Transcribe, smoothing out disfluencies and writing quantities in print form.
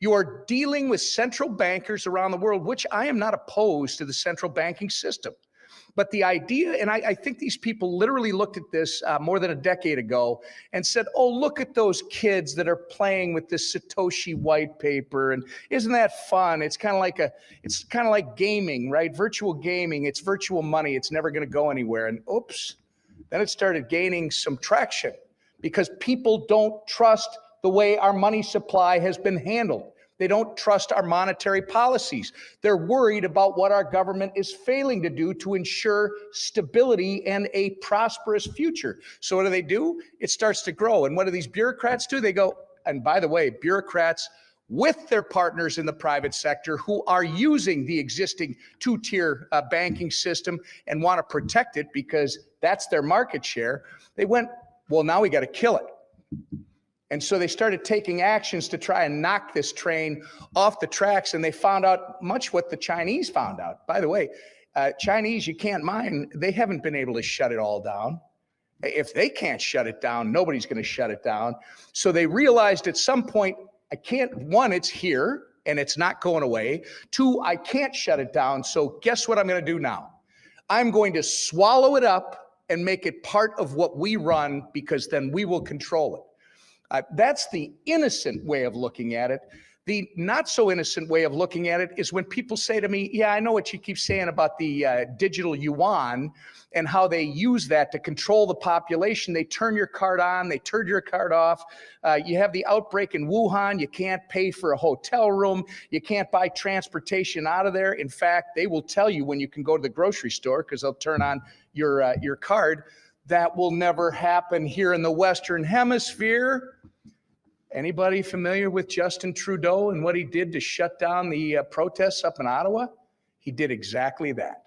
You are dealing with central bankers around the world, which I am not opposed to the central banking system. But the idea, and I think these people literally looked at this more than a decade ago and said, oh, look at those kids that are playing with this Satoshi white paper. And isn't that fun? It's kind of like gaming, right? Virtual gaming. It's virtual money. It's never going to go anywhere. And oops, then it started gaining some traction because people don't trust the way our money supply has been handled. They don't trust our monetary policies. They're worried about what our government is failing to do to ensure stability and a prosperous future. So what do? It starts to grow. And what do these bureaucrats do? They go, and by the way, bureaucrats with their partners in the private sector who are using the existing two-tier banking system and want to protect it because that's their market share. They went, well, now we got to kill it. And so they started taking actions to try and knock this train off the tracks, and they found out much what the Chinese found out. By the way, Chinese, you can't mind, they haven't been able to shut it all down. If they can't shut it down, nobody's going to shut it down. So they realized at some point, one, it's here, and it's not going away. Two, I can't shut it down, so guess what I'm going to do now? I'm going to swallow it up and make it part of what we run because then we will control it. That's the innocent way of looking at it. The not so innocent way of looking at it is when people say to me, yeah, I know what you keep saying about the digital yuan and how they use that to control the population. They turn your card on, they turn your card off. You have the outbreak in Wuhan. You can't pay for a hotel room. You can't buy transportation out of there. In fact, they will tell you when you can go to the grocery store because they'll turn on your card. That will never happen here in the Western Hemisphere. Anybody familiar with Justin Trudeau and what he did to shut down the protests up in Ottawa? He did exactly that.